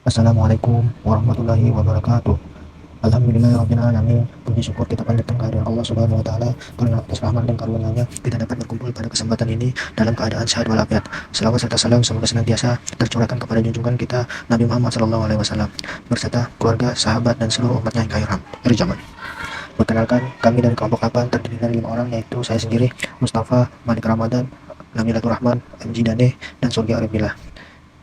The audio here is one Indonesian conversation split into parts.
Assalamualaikum warahmatullahi wabarakatuh. Alhamdulillahirabbil alamin. Puji syukur kita panjatkan kehadirat Allah Subhanahu wa taala karena atas rahmat dan karunia-Nya kita dapat berkumpul pada kesempatan ini dalam keadaan sehat walafiat. Selawat serta salam semoga senantiasa tercurahkan kepada junjungan kita Nabi Muhammad sallallahu alaihi wasallam beserta keluarga, sahabat dan seluruh umatnya yang kairam akhir zaman. Perkenalkan, kami dari kelompok 8 terdiri dari 5 orang, yaitu saya sendiri, Mustafa, Malik Ramadan, Namilatul Rahman, MJ Dane, dan Surya Arifillah.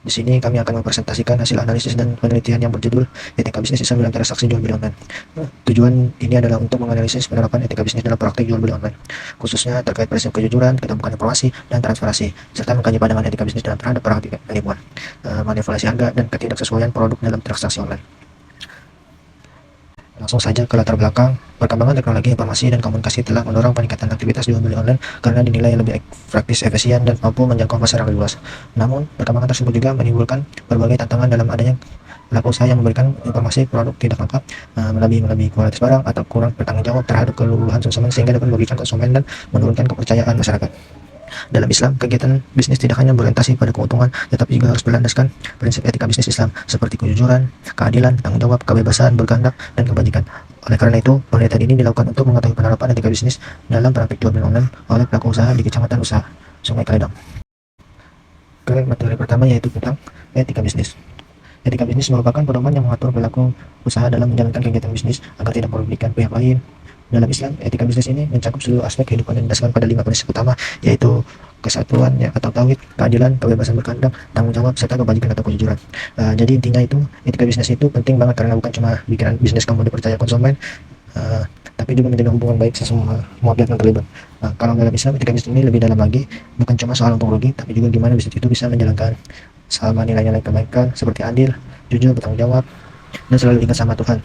Di sini kami akan mempresentasikan hasil analisis dan penelitian yang berjudul Etika Bisnis Islam dalam Transaksi Jual Beli Online. Tujuan ini adalah untuk menganalisis penerapan etika bisnis dalam praktik jual beli online, khususnya terkait prinsip kejujuran, keterbukaan informasi, dan transparansi, serta mengkaji pandangan etika bisnis dalam terhadap praktik penipuan, manipulasi harga, dan ketidaksesuaian produk dalam transaksi online. Langsung saja ke latar belakang. Perkembangan teknologi informasi dan komunikasi telah mendorong peningkatan aktivitas jual beli online karena dinilai lebih praktis, efisien, dan mampu menjangkau pasar yang lebih luas. Namun, perkembangan tersebut juga menimbulkan berbagai tantangan dalam adanya pelaku usaha yang memberikan informasi produk tidak lengkap, melebihi kualitas barang, atau kurang bertanggung jawab terhadap keseluruhan konsumen sehingga dapat merugikan konsumen dan menurunkan kepercayaan masyarakat. Dalam Islam, kegiatan bisnis tidak hanya berorientasi pada keuntungan, tetapi juga harus berlandaskan prinsip etika bisnis Islam seperti kejujuran, keadilan, tanggung jawab, kebebasan berkehendak, dan kebajikan. Oleh karena itu, penelitian ini dilakukan untuk mengetahui penerapan etika bisnis dalam praktik jual beli online oleh pelaku usaha di Kecamatan Usaha Sungai Kaledong. Ke materi pertama yaitu tentang etika bisnis. Etika bisnis merupakan pedoman yang mengatur perilaku usaha dalam menjalankan kegiatan bisnis agar tidak merugikan pihak lain. Dalam Islam, etika bisnis ini mencakup seluruh aspek kehidupan dan didasarkan pada 5 prinsip utama, yaitu kesatuan atau tauhid, keadilan, kebebasan berkehendak, tanggung jawab, serta kebajikan atau kejujuran. Jadi intinya itu, etika bisnis itu penting banget karena bukan cuma bikinan bisnis kamu dipercaya konsumen, tapi juga menjaga hubungan baik semua pihak yang terlibat. Kalau dalam Islam, etika bisnis ini lebih dalam lagi, bukan cuma soal untung rugi, tapi juga gimana bisnis itu bisa menjalankan sama nilai-nilai kebaikan seperti adil, jujur, bertanggung jawab, dan selalu ingat sama Tuhan.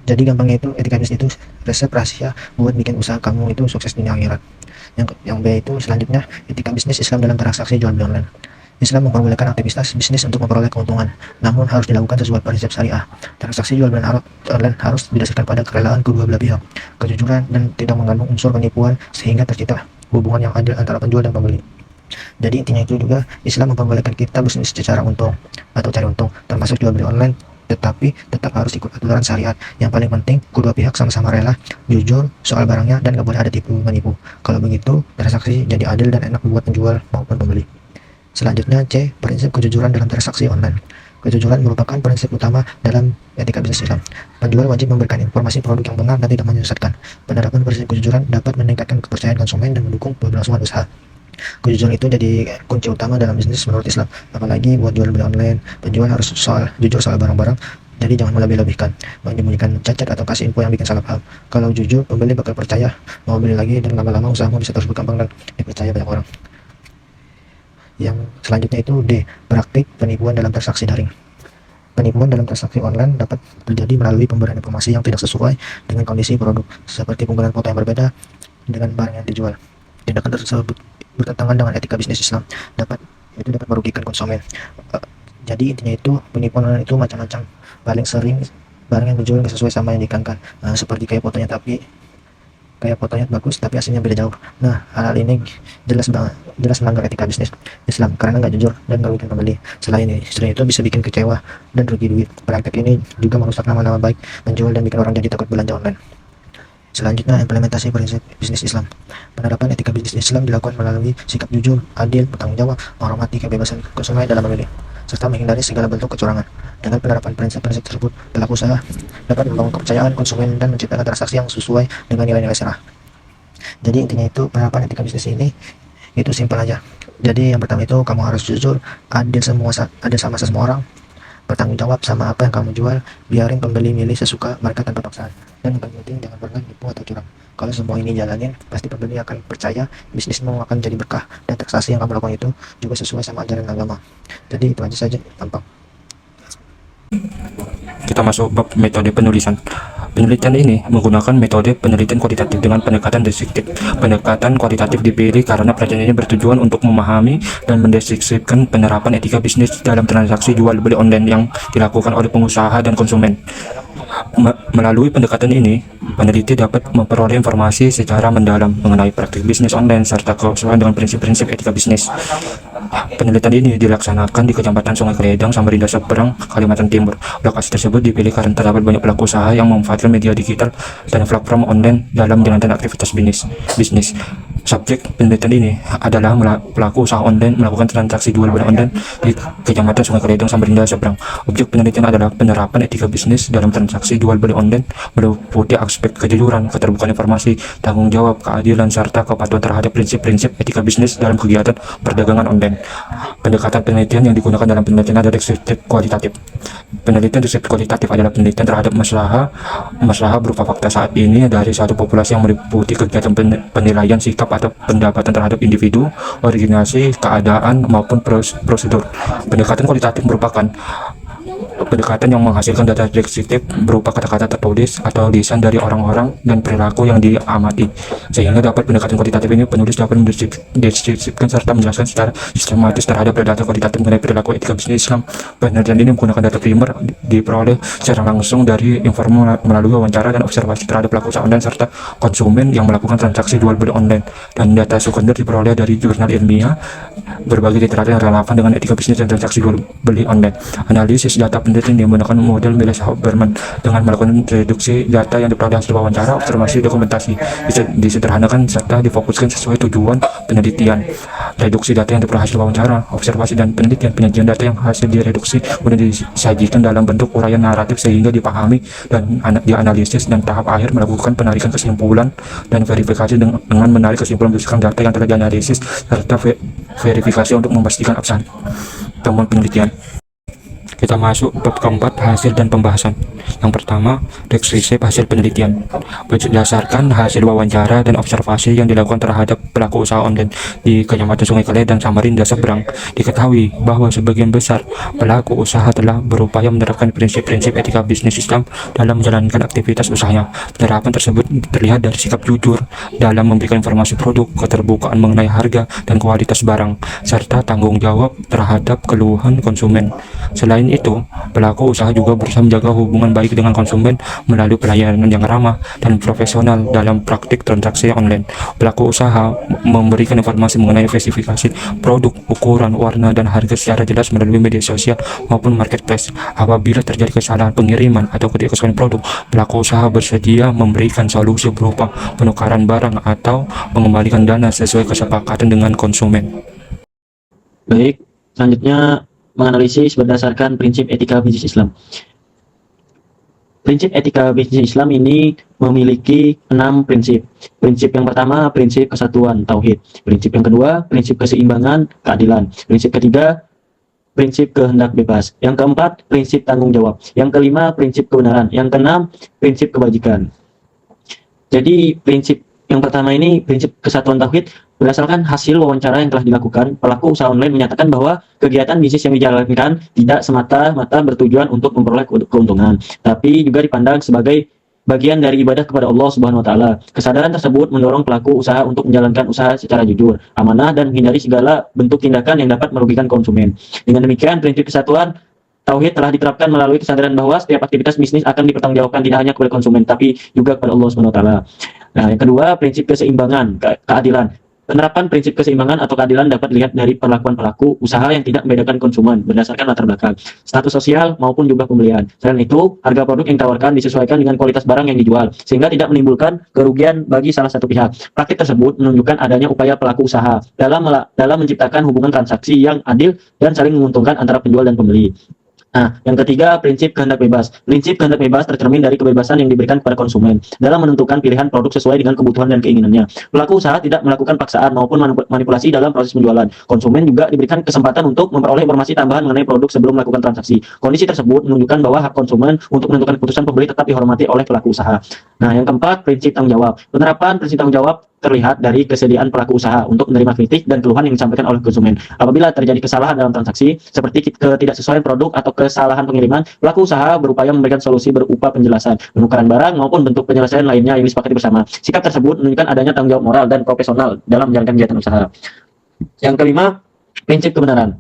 Jadi gampangnya itu, etika bisnis itu resep rahasia buat bikin usaha kamu itu sukses dunia akhirat. Yang B itu selanjutnya, etika bisnis Islam dalam transaksi jual beli online. Islam memperbolehkan aktivitas bisnis untuk memperoleh keuntungan, namun harus dilakukan sesuai prinsip syariah. Transaksi jual beli online harus didasarkan pada kerelaan kedua belah pihak, kejujuran, dan tidak mengandung unsur penipuan sehingga tercipta hubungan yang adil antara penjual dan pembeli. Jadi intinya itu juga, Islam memperbolehkan kita bisnis secara untung atau cari untung, termasuk jual beli online, tetapi tetap harus ikut aturan syariat. Yang paling penting, kedua pihak sama-sama rela, jujur soal barangnya, dan gak boleh ada tipu menipu. Kalau begitu, transaksi jadi adil dan enak buat penjual maupun pembeli. Selanjutnya C, prinsip kejujuran dalam transaksi online. Kejujuran merupakan prinsip utama dalam etika bisnis Islam. Penjual wajib memberikan informasi produk yang benar dan tidak menyesatkan. Penerapan prinsip kejujuran dapat meningkatkan kepercayaan konsumen dan mendukung keberlangsungan usaha. Kejujuran itu jadi kunci utama dalam bisnis menurut Islam, apalagi buat jual beli online. Penjual harus jujur soal barang-barang, jadi jangan melebih-lebihkan, menyembunyikan cacat atau kasih info yang bikin salah paham. Kalau jujur, pembeli bakal percaya, mau beli lagi, dan lama-lama usahamu bisa terus berkembang dan dipercaya banyak orang. Yang selanjutnya itu D, praktik penipuan dalam transaksi daring. Penipuan dalam transaksi online dapat terjadi melalui pemberian informasi yang tidak sesuai dengan kondisi produk, seperti penggunaan foto yang berbeda dengan barang yang dijual. Tindakan tersebut bertentangan dengan etika bisnis Islam, dapat merugikan konsumen. Jadi intinya itu, penipuan online itu macam-macam. Paling sering barang yang dijual nggak sesuai sama yang diiklankan, seperti kayak fotonya bagus tapi hasilnya beda jauh. Nah, hal ini jelas melanggar etika bisnis Islam karena nggak jujur dan merugikan pembeli. Selain itu bisa bikin kecewa dan rugi duit. Praktek ini juga merusak nama-nama baik penjual dan bikin orang jadi takut belanja online. Selanjutnya, implementasi prinsip bisnis Islam. Penerapan etika bisnis Islam dilakukan melalui sikap jujur, adil, bertanggung jawab, menghormati kebebasan konsumen dalam memilih, serta menghindari segala bentuk kecurangan. Dengan penerapan prinsip-prinsip tersebut, pelaku usaha dapat membangun kepercayaan konsumen dan menciptakan transaksi yang sesuai dengan nilai-nilai syariah. Jadi intinya itu, penerapan etika bisnis ini itu simpel aja. Jadi yang pertama itu, kamu harus jujur, adil sama semua orang, bertanggung jawab sama apa yang kamu jual, biarin pembeli milih sesuka mereka tanpa paksaan, dan yang paling penting jangan pernah nipu atau curang. Kalau semua ini jalanin, pasti pembeli akan percaya, bisnismu akan jadi berkah, dan transaksi yang kamu lakukan itu juga sesuai sama ajaran agama. Jadi itu aja saja, gampang. Kita masuk bab metode penulisan. Penelitian ini menggunakan metode penelitian kualitatif dengan pendekatan deskriptif. Pendekatan kualitatif dipilih karena penelitian ini bertujuan untuk memahami dan mendeskripsikan penerapan etika bisnis dalam transaksi jual beli online yang dilakukan oleh pengusaha dan konsumen. Melalui pendekatan ini, peneliti dapat memperoleh informasi secara mendalam mengenai praktik bisnis online serta kesesuaian dengan prinsip-prinsip etika bisnis. Penelitian ini dilaksanakan di Kecamatan Sungai Kledang, Samarinda Seberang, Kalimantan Timur. Lokasi tersebut dipilih karena terdapat banyak pelaku usaha yang memanfaatkan media digital dan platform online dalam menjalankan aktivitas bisnis. Subjek penelitian ini adalah pelaku usaha online melakukan transaksi jual beli online di Kecamatan Sungai Kledang, Samarinda Seberang. Objek penelitian adalah penerapan etika bisnis dalam transaksi jual beli online meliputi aspek kejujuran, keterbukaan informasi, tanggung jawab, keadilan, serta kepatuhan terhadap prinsip-prinsip etika bisnis dalam kegiatan perdagangan online. Pendekatan penelitian yang digunakan dalam penelitian adalah deskriptif kualitatif. Penelitian deskriptif kualitatif adalah penelitian terhadap masalah berupa fakta saat ini dari satu populasi yang meliputi kegiatan penilaian sikap atau pendapatan terhadap individu, organisasi, keadaan, maupun prosedur. Pendekatan kualitatif merupakan pendekatan yang menghasilkan data deskriptif berupa kata-kata tertulis atau lisan dari orang-orang dan perilaku yang diamati. Sehingga dapat pendekatan kualitatif ini penulis dapat mendeskripsikan serta menjelaskan secara sistematis terhadap data kualitatif mengenai perilaku etika bisnis Islam. Penelitian ini menggunakan data primer diperoleh secara langsung dari informasi melalui wawancara dan observasi terhadap pelaku usaha online serta konsumen yang melakukan transaksi jual beli online, dan data sekunder diperoleh dari jurnal ilmiah, berbagai literatur yang relevan dengan etika bisnis dan transaksi jual beli online. Analisis data penelitian yang menggunakan model Miles-Berman dengan melakukan reduksi data yang diperoleh hasil wawancara, observasi, dokumentasi disederhanakan serta difokuskan sesuai tujuan penelitian. Reduksi data yang diperoleh hasil wawancara, observasi, dan penelitian. Penyajian data yang hasil direduksi kemudian disajikan dalam bentuk uraian naratif sehingga dipahami dan dianalisis, dan tahap akhir melakukan penarikan kesimpulan dan verifikasi dengan menarik kesimpulan berdasarkan data yang telah dianalisis serta verifikasi untuk memastikan absen temuan penelitian. Kita masuk bab keempat, hasil dan pembahasan. Yang pertama, deskripsi hasil penelitian. Berdasarkan hasil wawancara dan observasi yang dilakukan terhadap pelaku usaha online di Kecamatan Sungai Kledang, Samarinda Seberang, diketahui bahwa sebagian besar pelaku usaha telah berupaya menerapkan prinsip-prinsip etika bisnis Islam dalam menjalankan aktivitas usahanya. Penerapan tersebut terlihat dari sikap jujur dalam memberikan informasi produk, keterbukaan mengenai harga dan kualitas barang, serta tanggung jawab terhadap keluhan konsumen. Selain itu, pelaku usaha juga berusaha menjaga hubungan baik dengan konsumen melalui pelayanan yang ramah dan profesional dalam praktik transaksi online. Pelaku usaha memberikan informasi mengenai spesifikasi produk, ukuran, warna, dan harga secara jelas melalui media sosial maupun marketplace. Apabila terjadi kesalahan pengiriman atau ketidaksesuaian produk, pelaku usaha bersedia memberikan solusi berupa penukaran barang atau mengembalikan dana sesuai kesepakatan dengan konsumen. Baik, selanjutnya menganalisis berdasarkan prinsip etika bisnis Islam. Prinsip etika bisnis Islam ini memiliki 6 prinsip. Prinsip yang pertama, prinsip kesatuan tauhid. Prinsip yang kedua, prinsip keseimbangan keadilan. Prinsip ketiga, prinsip kehendak bebas. Yang keempat, prinsip tanggung jawab. Yang kelima, prinsip kebenaran. Yang keenam, prinsip kebajikan. Jadi prinsip yang pertama ini, prinsip kesatuan tauhid. Berdasarkan hasil wawancara yang telah dilakukan, pelaku usaha online menyatakan bahwa kegiatan bisnis yang dijalankan tidak semata-mata bertujuan untuk memperoleh keuntungan, tapi juga dipandang sebagai bagian dari ibadah kepada Allah Subhanahu wa Ta'ala. Kesadaran tersebut mendorong pelaku usaha untuk menjalankan usaha secara jujur, amanah, dan menghindari segala bentuk tindakan yang dapat merugikan konsumen. Dengan demikian, prinsip kesatuan tauhid telah diterapkan melalui kesadaran bahwa setiap aktivitas bisnis akan dipertanggungjawabkan tidak hanya kepada konsumen, tapi juga kepada Allah Subhanahu wa Ta'ala. Nah, yang kedua, prinsip keseimbangan keadilan. Penerapan prinsip keseimbangan atau keadilan dapat dilihat dari perlakuan pelaku usaha yang tidak membedakan konsumen berdasarkan latar belakang, status sosial, maupun jumlah pembelian. Selain itu, harga produk yang ditawarkan disesuaikan dengan kualitas barang yang dijual, sehingga tidak menimbulkan kerugian bagi salah satu pihak. Praktik tersebut menunjukkan adanya upaya pelaku usaha dalam menciptakan hubungan transaksi yang adil dan saling menguntungkan antara penjual dan pembeli. Nah, yang ketiga, prinsip kehendak bebas. Prinsip kehendak bebas tercermin dari kebebasan yang diberikan kepada konsumen dalam menentukan pilihan produk sesuai dengan kebutuhan dan keinginannya. Pelaku usaha tidak melakukan paksaan maupun manipulasi dalam proses penjualan. Konsumen juga diberikan kesempatan untuk memperoleh informasi tambahan mengenai produk sebelum melakukan transaksi. Kondisi tersebut menunjukkan bahwa hak konsumen untuk menentukan keputusan pembeli tetap dihormati oleh pelaku usaha. Nah, yang keempat, prinsip tanggung jawab. Penerapan prinsip tanggung jawab terlihat dari kesediaan pelaku usaha untuk menerima kritik dan keluhan yang disampaikan oleh konsumen. Apabila terjadi kesalahan dalam transaksi, seperti ketidaksesuaian produk atau kesalahan pengiriman, pelaku usaha berupaya memberikan solusi berupa penjelasan, penukaran barang, maupun bentuk penyelesaian lainnya yang disepakati bersama. Sikap tersebut menunjukkan adanya tanggung jawab moral dan profesional dalam menjalankan kegiatan usaha. Yang kelima, prinsip kebenaran.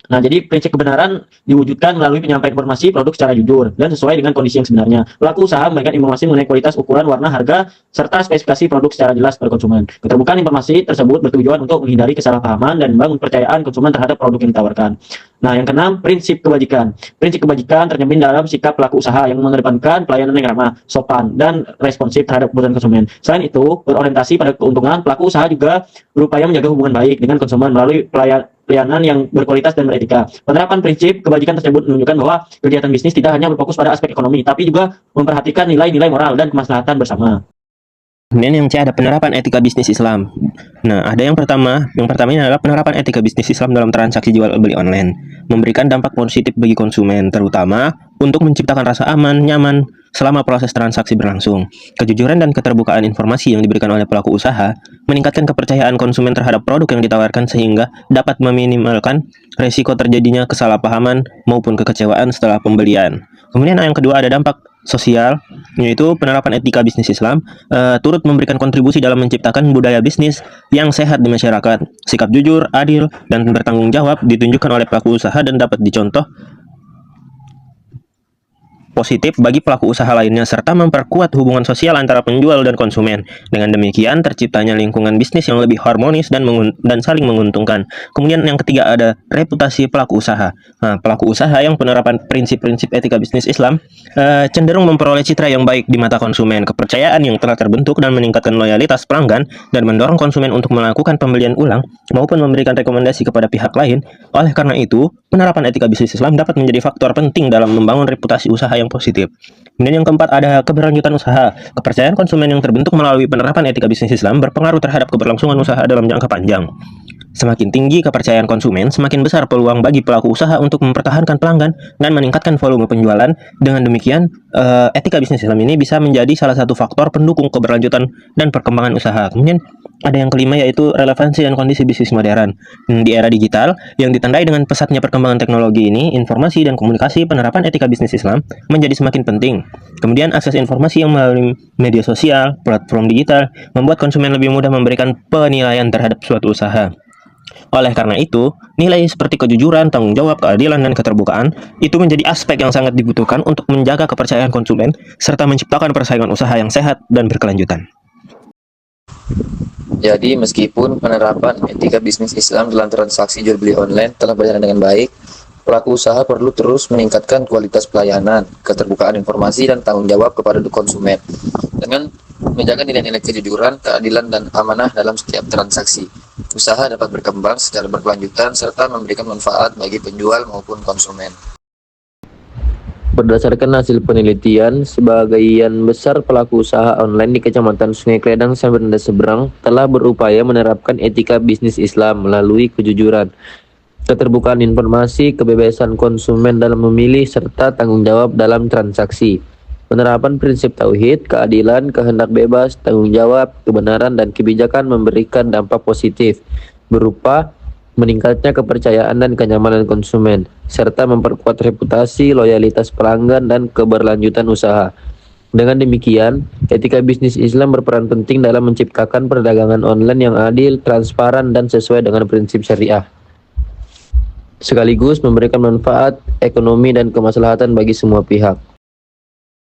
Nah, jadi prinsip kebenaran diwujudkan melalui penyampaian informasi produk secara jujur dan sesuai dengan kondisi yang sebenarnya. Pelaku usaha memberikan informasi mengenai kualitas, ukuran, warna, harga, serta spesifikasi produk secara jelas pada konsumen. Keterbukaan informasi tersebut bertujuan untuk menghindari kesalahpahaman dan membangun kepercayaan konsumen terhadap produk yang ditawarkan. Nah, yang keenam, prinsip kebajikan. Prinsip kebajikan tercermin dalam sikap pelaku usaha yang mengedepankan pelayanan yang ramah, sopan, dan responsif terhadap kebutuhan konsumen. Selain itu, berorientasi pada keuntungan, pelaku usaha juga berupaya menjaga hubungan baik dengan konsumen melalui pelayanan yang berkualitas dan beretika. Penerapan prinsip kebajikan tersebut menunjukkan bahwa kegiatan bisnis tidak hanya berfokus pada aspek ekonomi, tapi juga memperhatikan nilai-nilai moral dan kemaslahatan bersama. Kemudian yang C ada penerapan etika bisnis Islam. Nah, ada yang pertama ini adalah penerapan etika bisnis Islam dalam transaksi jual beli online, memberikan dampak positif bagi konsumen, terutama untuk menciptakan rasa aman, nyaman selama proses transaksi berlangsung. Kejujuran dan keterbukaan informasi yang diberikan oleh pelaku usaha meningkatkan kepercayaan konsumen terhadap produk yang ditawarkan sehingga dapat meminimalkan resiko terjadinya kesalahpahaman maupun kekecewaan setelah pembelian. Kemudian yang kedua ada dampak sosial, yaitu penerapan etika bisnis Islam turut memberikan kontribusi dalam menciptakan budaya bisnis yang sehat di masyarakat. Sikap jujur, adil, dan bertanggung jawab ditunjukkan oleh pelaku usaha dan dapat dicontoh positif bagi pelaku usaha lainnya serta memperkuat hubungan sosial antara penjual dan konsumen. Dengan demikian terciptanya lingkungan bisnis yang lebih harmonis dan saling menguntungkan. Kemudian yang ketiga ada reputasi pelaku usaha. Nah, pelaku usaha yang penerapan prinsip-prinsip etika bisnis Islam cenderung memperoleh citra yang baik di mata konsumen, kepercayaan yang telah terbentuk dan meningkatkan loyalitas pelanggan dan mendorong konsumen untuk melakukan pembelian ulang maupun memberikan rekomendasi kepada pihak lain. Oleh karena itu, penerapan etika bisnis Islam dapat menjadi faktor penting dalam membangun reputasi usaha yang positif. Kemudian yang keempat ada keberlanjutan usaha. Kepercayaan konsumen yang terbentuk melalui penerapan etika bisnis Islam berpengaruh terhadap keberlangsungan usaha dalam jangka panjang. Semakin tinggi kepercayaan konsumen, semakin besar peluang bagi pelaku usaha untuk mempertahankan pelanggan dan meningkatkan volume penjualan. Dengan demikian, etika bisnis Islam ini bisa menjadi salah satu faktor pendukung keberlanjutan dan perkembangan usaha. Kemudian ada yang kelima yaitu relevansi dan kondisi bisnis modern. Di era digital yang ditandai dengan pesatnya perkembangan teknologi ini, informasi dan komunikasi penerapan etika bisnis Islam menjadi semakin penting. Kemudian akses informasi yang melalui media sosial, platform digital membuat konsumen lebih mudah memberikan penilaian terhadap suatu usaha. Oleh karena itu, nilai seperti kejujuran, tanggung jawab, keadilan, dan keterbukaan itu menjadi aspek yang sangat dibutuhkan untuk menjaga kepercayaan konsumen serta menciptakan persaingan usaha yang sehat dan berkelanjutan. Jadi, meskipun penerapan etika bisnis Islam dalam transaksi jual beli online telah berjalan dengan baik, pelaku usaha perlu terus meningkatkan kualitas pelayanan, keterbukaan informasi, dan tanggung jawab kepada konsumen dengan menjaga nilai-nilai kejujuran, keadilan, dan amanah dalam setiap transaksi. Usaha dapat berkembang secara berkelanjutan serta memberikan manfaat bagi penjual maupun konsumen. Berdasarkan hasil penelitian, sebagian besar pelaku usaha online di Kecamatan Sungai Kledang, Samarinda Seberang telah berupaya menerapkan etika bisnis Islam melalui kejujuran, keterbukaan informasi, kebebasan konsumen dalam memilih, serta tanggung jawab dalam transaksi. Penerapan prinsip tauhid, keadilan, kehendak bebas, tanggung jawab, kebenaran, dan kebijakan memberikan dampak positif berupa meningkatnya kepercayaan dan kenyamanan konsumen, serta memperkuat reputasi, loyalitas pelanggan, dan keberlanjutan usaha. Dengan demikian, etika bisnis Islam berperan penting dalam menciptakan perdagangan online yang adil, transparan, dan sesuai dengan prinsip syariah, sekaligus memberikan manfaat ekonomi dan kemaslahatan bagi semua pihak.